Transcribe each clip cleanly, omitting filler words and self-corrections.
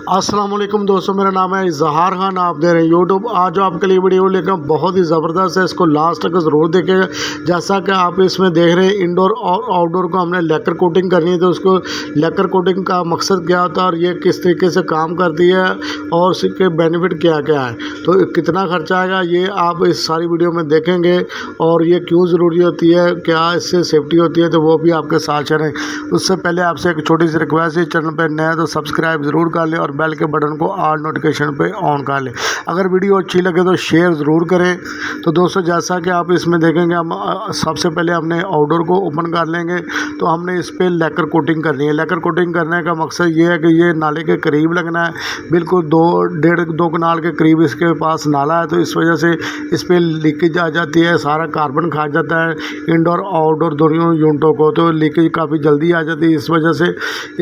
अस्सलाम वालेकुम दोस्तों, मेरा नाम है इजहार खान। आप दे रहे हैं यूट्यूब। आज जो आपके लिए वीडियो लेकर बहुत ही ज़बरदस्त है, इसको लास्ट तक ज़रूर देखेगा। जैसा कि आप इसमें देख रहे हैं, इंडोर और आउटडोर को हमने लेकर कोटिंग करनी है। तो उसको लेकर कोटिंग का मकसद क्या होता है और ये किस तरीके से काम करती है और उसके बेनिफिट क्या क्या है, तो कितना खर्चा आएगा, ये आप इस सारी वीडियो में देखेंगे। और ये क्यों ज़रूरी होती है, क्या इससे सेफ्टी होती है, तो वो भी आपके साथ चलें। उससे पहले आपसे एक छोटी सी रिक्वेस्ट है, चैनल पर नया तो सब्सक्राइब ज़रूर कर लें और बेल के बटन को ऑल नोटिफिकेशन पे ऑन कर लें। अगर वीडियो अच्छी लगे तो शेयर ज़रूर करें। तो दोस्तों, जैसा कि आप इसमें देखेंगे, हम सबसे पहले हमने आउटडोर को ओपन कर लेंगे। तो हमने इस पर लेकर कोटिंग करनी है। लेकर कोटिंग करने का मकसद ये है कि ये नाले के करीब लगना है, बिल्कुल 2 कनाल के करीब इसके पास नाला है। तो इस वजह से इस पर लीकेज आ जाती है, सारा कार्बन खा जाता है इंडोर आउटडोर दोनों यूनिटों को। तो लीकेज काफ़ी जल्दी आ जाती है, इस वजह से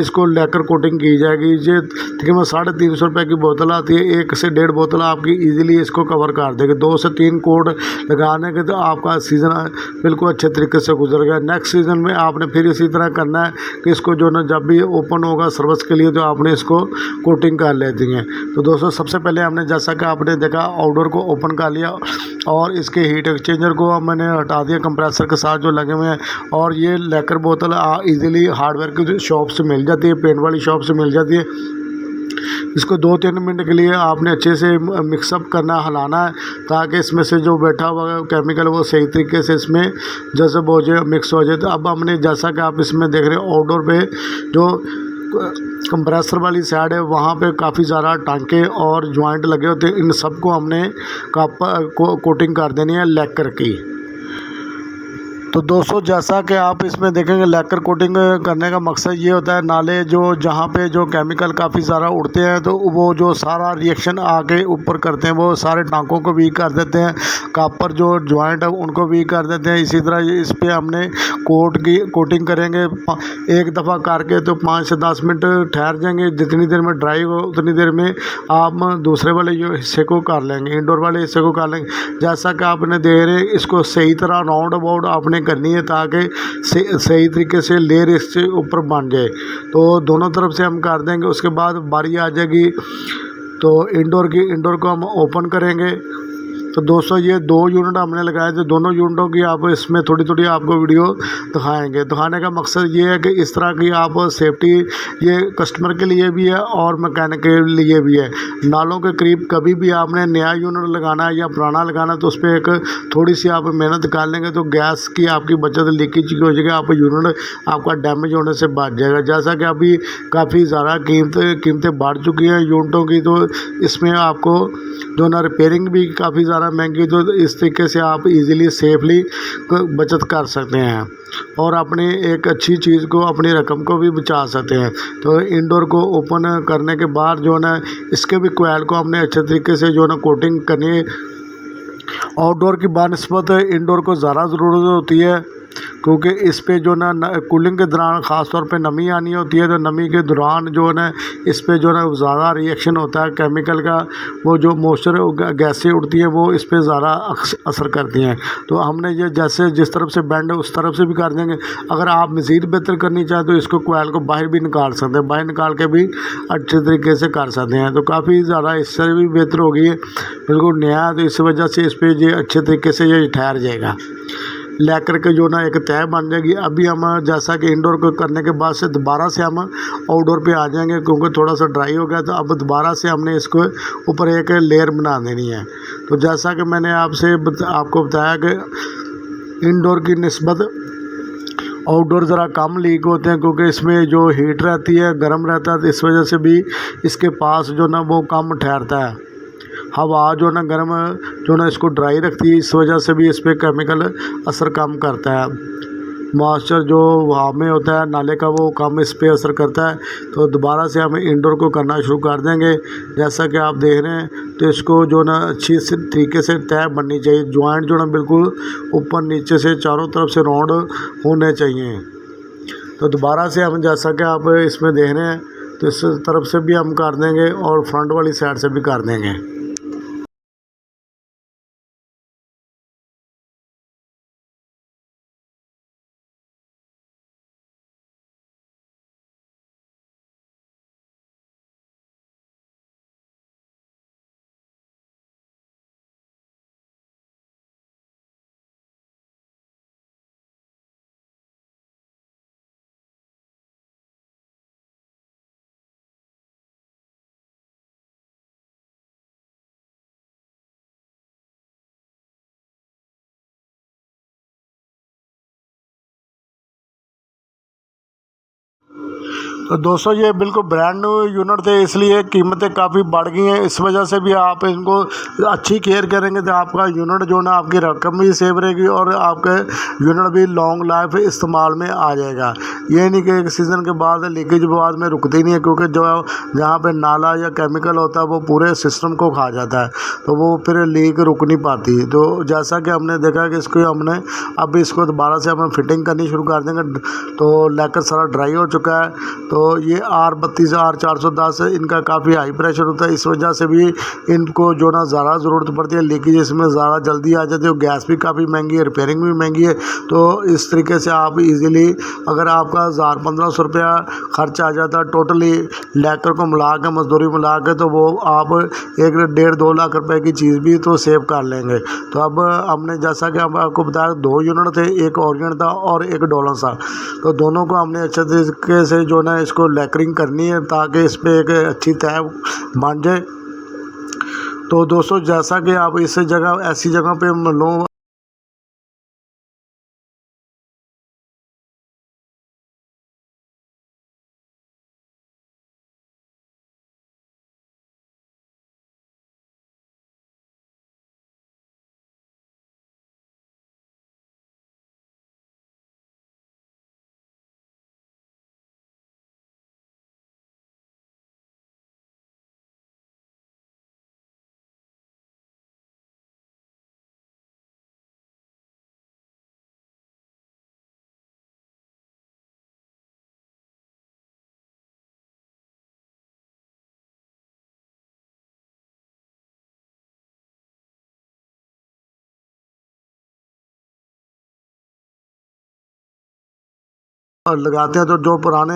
इसको लेकर कोटिंग की जाएगी। ये तकरीबन 350 रुपये की बोतल आती है, 1 से 1.5 बोतल आपकी इजीली इसको कवर कर देगी। 2 से 3 कोड लगाने के तो आपका सीज़न बिल्कुल अच्छे तरीके से गुजर गया। नेक्स्ट सीज़न में आपने फिर इसी तरह करना है कि इसको जो ना जब भी ओपन होगा सर्विस के लिए, तो आपने इसको कोटिंग कर लेती हैं। तो दोस्तों, सबसे पहले हमने, जैसा कि आपने देखा, आउटडोर को ओपन कर लिया और इसके हीट एक्सचेंजर को मैंने हटा दिया कंप्रेसर के साथ जो लगे हुए हैं। और ये लेकर बोतल ईज़िली हार्डवेयर की शॉप से मिल जाती है, पेंट वाली शॉप से मिल जाती है। इसको 2-3 मिनट के लिए आपने अच्छे से मिक्सअप करना, हिलाना है, ताकि इसमें से जो बैठा हुआ केमिकल वो सही तरीके से इसमें जज़ब हो जाए, मिक्स हो जाए। तो अब हमने, जैसा कि आप इसमें देख रहे हैं, आउटडोर पे जो कंप्रेसर वाली साइड है, वहाँ पे काफ़ी ज़्यादा टांके और जॉइंट लगे होते हैं। इन सबको हमने कोटिंग कर देनी है लेकर की। तो दोस्तों, जैसा कि आप इसमें देखेंगे, लेकर कोटिंग करने का मकसद ये होता है, नाले जो जहाँ पे जो केमिकल काफ़ी ज़्यादा उड़ते हैं, तो वो जो सारा रिएक्शन आके ऊपर करते हैं, वो सारे टांकों को वीक कर देते हैं, कापर जो जॉइंट है उनको वीक कर देते हैं। इसी तरह इस पर हमने कोटिंग करेंगे एक दफ़ा करके, तो 5 से 10 मिनट ठहर जाएंगे। जितनी देर में ड्राई हो उतनी देर में आप दूसरे वाले जो हिस्से को कर लेंगे, इंडोर वाले हिस्से को कर लेंगे। जैसा कि आपने देख रहे, इसको सही तरह राउंड अबाउट आपने करनी है, ताकि सही तरीके से लेयर इससे ऊपर बन जाए। तो दोनों तरफ से हम कर देंगे। उसके बाद बारी आ जाएगी तो इंडोर को हम ओपन करेंगे। तो दोस्तों, ये 2 यूनिट हमने लगाए थे, दोनों यूनिटों की आप इसमें थोड़ी थोड़ी आपको वीडियो दिखाने का मकसद ये है कि इस तरह की आप सेफ्टी, ये कस्टमर के लिए भी है और मैकेनिक के लिए भी है। नालों के करीब कभी भी आपने नया यूनिट लगाना है या पुराना लगाना है, तो उस पर एक थोड़ी सी आप मेहनत कर लेंगे तो गैस की आपकी बचत, लीकेज की हो जाएगी, आप यूनिट आपका डैमेज होने से बच जाएगा। जैसा कि अभी काफ़ी ज़्यादा कीमतें बढ़ चुकी हैं यूनिटों की, तो इसमें आपको जो ना रिपेयरिंग भी काफ़ी ज़्यादा महंगी, तो इस तरीके से आप इजीली सेफली बचत कर सकते हैं और अपनी एक अच्छी चीज़ को, अपनी रकम को भी बचा सकते हैं। तो इंडोर को ओपन करने के बाद जो ना इसके भी कोयल को हमने अच्छे तरीके से जो ना कोटिंग करनी है। आउटडोर की बनस्पत इंडोर को ज़्यादा ज़रूरत होती है, क्योंकि इस पे जो ना कूलिंग के दौरान ख़ास तौर पे नमी आनी होती है। तो नमी के दौरान जो है ना, इस पे जो ना ज़्यादा रिएक्शन होता है केमिकल का, वो जो मॉइस्चर गैसें उड़ती हैं वो इस पे ज़्यादा असर करती हैं। तो हमने ये जैसे जिस तरफ से बैंड है उस तरफ से भी कर देंगे। अगर आप मज़ीद बेहतर करनी चाहें तो इसको कोयल को बाहर भी निकाल सकते हैं, बाहर निकाल के भी अच्छे तरीके से कर सकते हैं। तो काफ़ी ज़्यादा इससे भी बेहतर हो गई है, बिल्कुल नया। तो इस वजह से इस पर ये अच्छे तरीके से ये ठहर जाएगा, लेकर के जो ना एक तय बन जाएगी। अभी हम, जैसा कि इंडोर को करने के बाद से दोबारा से हम आउटडोर पे आ जाएंगे, क्योंकि थोड़ा सा ड्राई हो गया। तो अब दोबारा से हमने इसको ऊपर एक लेयर बना देनी है। तो जैसा कि मैंने आपको बताया कि इंडोर की निस्बत आउटडोर ज़रा कम लीक होते हैं, क्योंकि इसमें जो हीट रहती है, गर्म रहता है, तो इस वजह से भी इसके पास जो ना वो कम ठहरता है। हवा जो ना गर्म जो ना इसको ड्राई रखती है, इस वजह से भी इस पर केमिकल असर कम करता है। मॉइस्चर जो हवा में होता है नाले का, वो कम इस पर असर करता है। तो दोबारा से हम इंडोर को करना शुरू कर देंगे। जैसा कि आप देख रहे हैं, तो इसको जो ना अच्छी तरीके से तय बननी चाहिए। जॉइंट जो ना बिल्कुल ऊपर नीचे से चारों तरफ से राउंड होने चाहिए। तो दोबारा से हम, जैसा कि आप इसमें देख रहे हैं, तो इस तरफ से भी हम कर देंगे और फ्रंट वाली साइड से भी कर देंगे। तो दोस्तों ये बिल्कुल ब्रांड न्यू यूनिट थे, इसलिए कीमतें काफ़ी बढ़ गई हैं। इस वजह से भी आप इनको अच्छी केयर करेंगे तो आपका यूनिट जो ना आपकी रकम भी सेव रहेगी और आपके यूनिट भी लॉन्ग लाइफ इस्तेमाल में आ जाएगा। ये नहीं कि एक सीज़न के बाद लीकेज बाद में रुकती नहीं है, क्योंकि जो जहाँ पे नाला या केमिकल होता है वो पूरे सिस्टम को खा जाता है, तो वो फिर लीक रुक नहीं पाती। तो जैसा कि हमने देखा कि इसको हमने अब इसको दोबारा से हमें फिटिंग करनी शुरू कर देंगे। तो लैकर सारा ड्राई हो चुका है। तो ये R32 R410 इनका काफ़ी हाई प्रेशर होता है, इस वजह से भी इनको जो ना ज़्यादा ज़रूरत पड़ती है, लीकेज इसमें ज़्यादा जल्दी आ जाती है। गैस भी काफ़ी महंगी है, रिपेयरिंग भी महंगी है। तो इस तरीके से आप इजीली अगर आपका 1000-1500 रुपया खर्च आ जाता है टोटली लैकर को मिला के, मजदूरी मिला के, तो वो आप 1-1.5-2 लाख रुपए की चीज़ भी तो सेव कर लेंगे। तो अब हमने जैसा कि हम आपको बताया 2 यूनिट थे, एक ऑर्गन था और एक डोलन था। तो दोनों को हमने अच्छे तरीके से जो ना इसको लैकरिंग करनी है ताकि इस पर एक अच्छी तय बन जाए। तो दोस्तों जैसा कि आप इस जगह ऐसी जगह पे लो और लगाते हैं, तो जो पुराने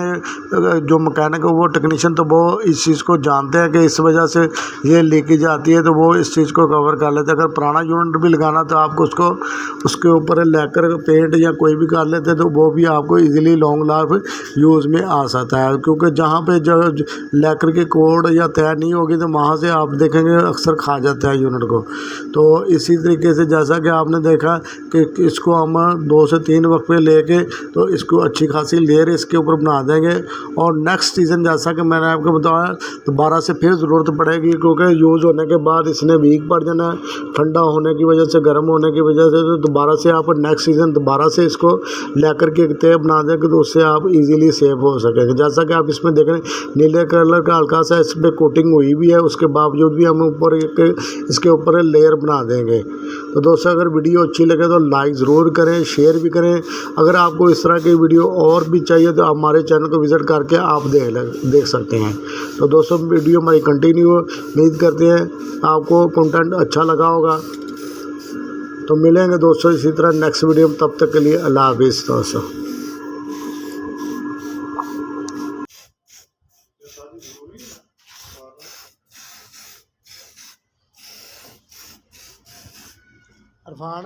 जो मैकेनिक है वो टेक्नीशियन तो वो इस चीज़ को जानते हैं कि इस वजह से ये लीकेज आती है, तो वो इस चीज़ को कवर कर लेते हैं। अगर पुराना यूनिट भी लगाना तो आपको उसको उसके ऊपर लैकर पेंट या कोई भी कर लेते हैं, तो वो भी आपको इजीली लॉन्ग लाइफ यूज़ में आ सकता है। क्योंकि जहाँ पे जो लैकर की कोड या तय नहीं होगी तो वहाँ से आप देखेंगे अक्सर खा जाता है यूनिट को। तो इसी तरीके से जैसा कि आपने देखा कि इसको हम 2 से 3 वक्त पे लेके तो इसको अच्छी खासी लेयर इसके ऊपर बना देंगे। और नेक्स्ट सीज़न जैसा कि मैंने आपको बताया दोबारा से फिर ज़रूरत पड़ेगी, क्योंकि यूज़ होने के बाद इसने वीक पड़ जाना है, ठंडा होने की वजह से, गर्म होने की वजह से। तो दोबारा से आप नेक्स्ट सीज़न दोबारा से इसको लेकर के एक तय बना देंगे, तो उससे आप इजीली सेव हो सकेंगे। जैसा कि आप इसमें देख रहे हैं नीले कलर का हल्का सा इस पर कोटिंग हुई भी है, उसके बावजूद भी हम ऊपर इसके ऊपर लेयर बना देंगे। तो दोस्तों अगर वीडियो अच्छी लगे तो लाइक ज़रूर करें, शेयर भी करें। अगर आपको इस तरह की वीडियो और भी चाहिए तो हमारे चैनल को विज़िट करके आप देख सकते हैं। तो दोस्तों वीडियो हमारी कंटिन्यू, उम्मीद करते हैं आपको कंटेंट अच्छा लगा होगा। तो मिलेंगे दोस्तों इसी तरह नेक्स्ट वीडियो में, तब तक के लिए अल्लाह हाफिज़ दोस्तों। इरफान